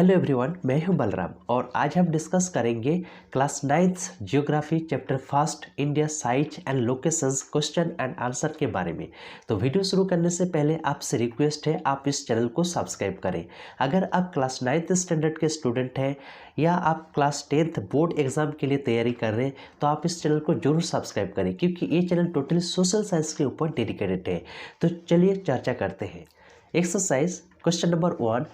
Hello everyone, मैं हूं बलराम और आज हम डिस्कस करेंगे class 9th geography chapter first India site and locations question and answer के बारे में। तो वीडियो शुरू करने से पहले आपसे रिक्वेस्ट है आप इस चैनल को सब्सक्राइब करें। अगर आप क्लास 9th स्टैंडर्ड के स्टूडेंट हैं या आप क्लास 10th बोर्ड एग्जाम के लिए तैयारी कर रहे हैं तो आप इस चैनल को जरूर सब्सक्राइब करें, क्योंकि ये चैनल टोटली सोशल साइंस के ऊपर डेडिकेटेड है। तो चलिए चर्चा करते हैं। Exercise question number 1,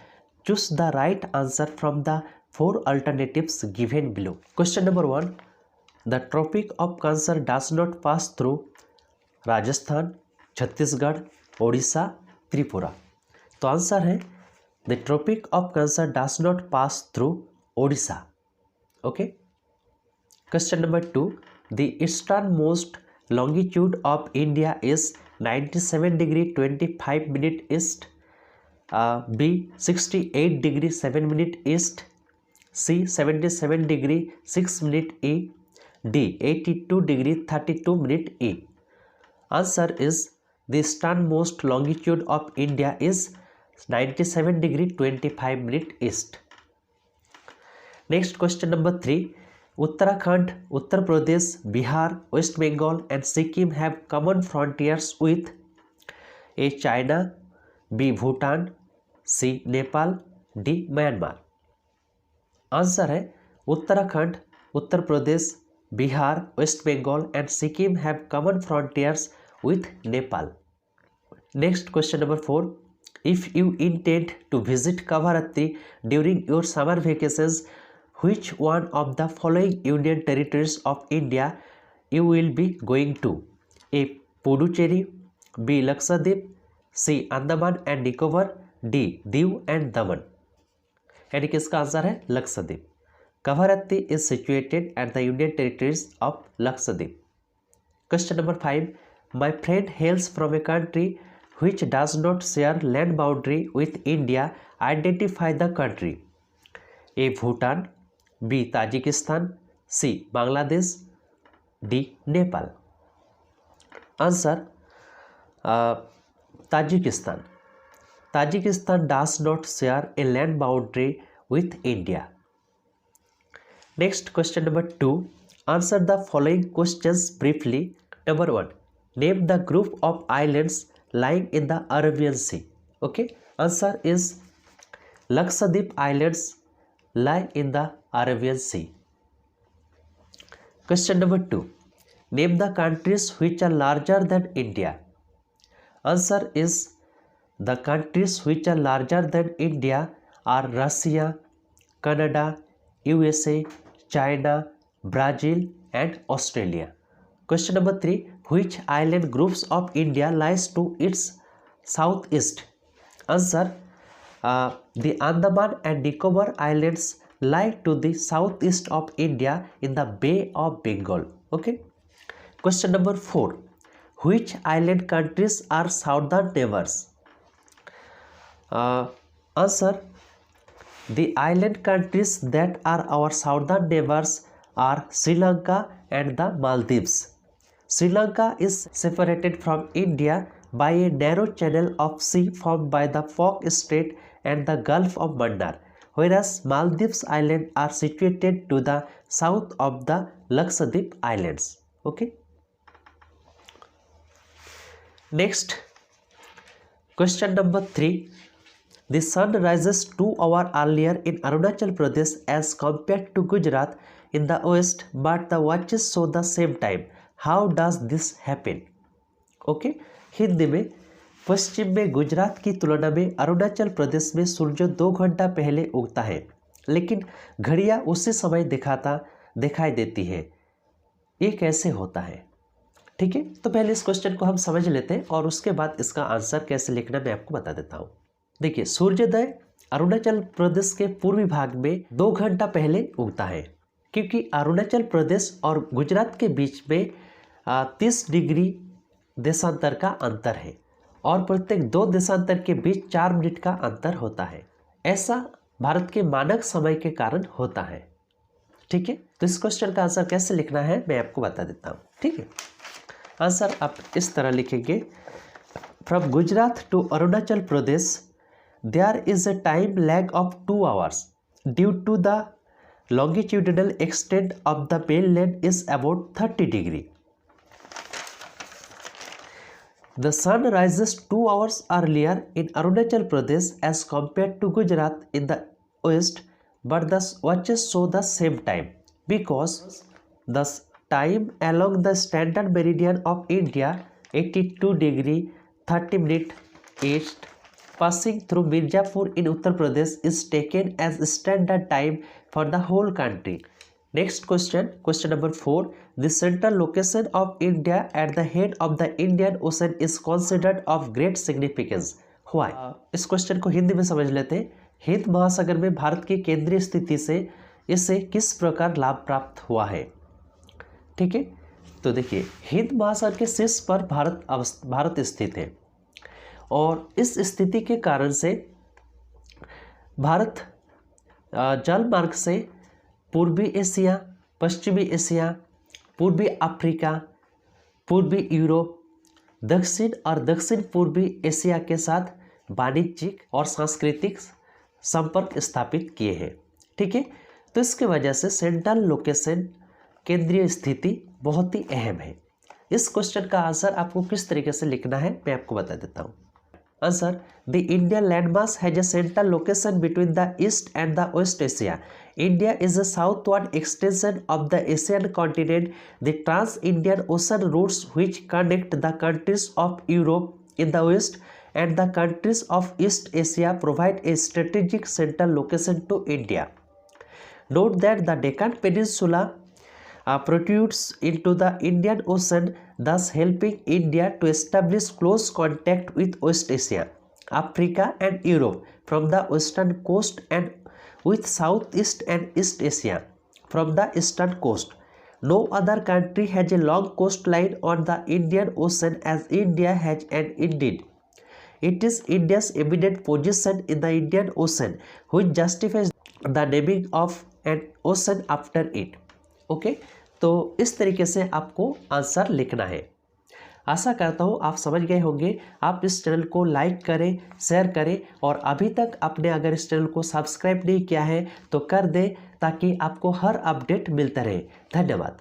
choose the right answer from the 4 alternatives given below. Question number 1, the Tropic of Cancer does not pass through Rajasthan, Chhattisgarh, Odisha, Tripura. तो आंसर है the Tropic of Cancer does not pass through Odisha. Okay. Question number 2, the easternmost longitude of India is 97 degree 25 minute east, B 68 degree 7 minute east, C 77 degree 6 minute E, D 82 degree 32 minute E. Answer is the easternmost longitude of India is 97 degree 25 minute east. Next question number 3, Uttarakhand, Uttar Pradesh, Bihar, West Bengal and Sikkim have common frontiers with A China, B Bhutan, C Nepal, D Myanmar. Answer है Uttarakhand, Uttar Pradesh, Bihar, West Bengal and Sikkim have common frontiers with Nepal. Next question number 4, if you intend to visit Kavaratti during your summer vacations which one of the following union territories of India you will be going to? A Puducherry, B Lakshadweep, C Andaman and Nicobar, D Diu and Daman. यानी कि इसका answer है Lakshadweep. Kavaratti is situated at the union territories of Lakshadweep. Question number 5, my friend hails from a country which does not share land boundary with India, identify the country. A Bhutan, B Tajikistan, C Bangladesh, D Nepal. Answer Tajikistan. Tajikistan does not share a land boundary with India. Next question number 2, answer the following questions briefly. Number 1, name the group of islands lying in the Arabian Sea. Okay, answer is Lakshadweep Islands lie in the Arabian Sea. Question number 2, name the countries which are larger than India. Answer is the countries which are larger than India are Russia, Canada, USA, China, Brazil and Australia. Question number 3, which island groups of India lies to its southeast? Answer the Andaman and Nicobar Islands lie to the southeast of India in the Bay of Bengal. Okay. Question number 4, which island countries are southern neighbors? Answer, the island countries that are our southern neighbors are Sri Lanka and the Maldives. Sri Lanka is separated from India by a narrow channel of sea formed by the Fock Strait and the Gulf of Mannar, whereas Maldives Islands are situated to the south of the Lakshadweep Islands. Okay. Next, question number 3, the sun rises 2 hours earlier in Arunachal Pradesh as compared to Gujarat in the west, but the watches show the same time. How does this happen? Okay, Hindi में पश्चिम में गुजरात की तुलना में अरुणाचल प्रदेश में सूर्य 2 घंटा पहले उगता है, लेकिन घड़ियां उसी समय दिखाई देती है। ये कैसे होता है? ठीक है, तो पहले इस क्वेश्चन को हम समझ लेते हैं और उसके बाद इसका आंसर कैसे लिखना मैं आपको बता देता हूँ। देखिए, सूर्योदय अरुणाचल प्रदेश के पूर्वी भाग में 2 घंटा पहले उगता है, क्योंकि अरुणाचल प्रदेश और गुजरात के बीच में 30 डिग्री देशांतर का अंतर है और प्रत्येक 2 देशांतर के बीच 4 मिनट का अंतर होता है। ऐसा भारत के मानक समय के कारण होता है। ठीक है, तो इस क्वेश्चन का आंसर कैसे लिखना है मैं आपको बता देता हूँ। ठीक है, आंसर आप इस तरह लिखेंगे, from Gujarat to Arunachal Pradesh there is a time lag of 2 hours due to the longitudinal extent of the mainland is about 30 degree. The sun rises 2 hours earlier in Arunachal Pradesh as compared to Gujarat in the west, but the watches show the same time because the time along the standard meridian of India 82 degree 30 minute east passing through Mirzapur in Uttar Pradesh is taken as standard time for the whole country. Next question, question number 4. The central location of India at the head of the Indian Ocean is considered of great significance. Why? इस question को हिंदी में समझ लेते हैं। हिंद महासागर में भारत की केंद्रीय स्थिति से इसे किस प्रकार लाभ प्राप्त हुआ है। ठीक है, तो देखिए हिंद महासागर के शीर्ष पर भारत स्थित है और इस स्थिति के कारण से भारत जल मार्ग से पूर्वी एशिया, पश्चिमी एशिया, पूर्वी अफ्रीका, पूर्वी यूरोप, दक्षिण और दक्षिण पूर्वी एशिया के साथ वाणिज्यिक और सांस्कृतिक संपर्क स्थापित किए हैं। ठीक है, तो इसके वजह से सेंट्रल लोकेशन केंद्रीय स्थिति बहुत ही अहम है। इस क्वेश्चन का आंसर आपको किस तरीके से लिखना है मैं आपको बता देता हूँ। Answer: The Indian landmass has a central location between the East and the West Asia. India is a southward extension of the Asian continent. The Trans-Indian Ocean routes which connect the countries of Europe in the west and the countries of East Asia provide a strategic central location to India. Note that the Deccan Peninsula protrudes into the Indian Ocean, thus helping India to establish close contact with West Asia, Africa and Europe from the western coast and with Southeast and East Asia from the eastern coast. No other country has a long coastline on the Indian Ocean as India has, and indeed it is India's eminent position in the Indian Ocean which justifies the naming of an ocean after it. Okay, तो इस तरीके से आपको answer लिखना है। आशा करता हूँ आप समझ गए होंगे। आप इस चैनल को लाइक करें, शेयर करें और अभी तक आपने अगर इस चैनल को सब्सक्राइब नहीं किया है तो कर दें ताकि आपको हर अपडेट मिलता रहे। धन्यवाद।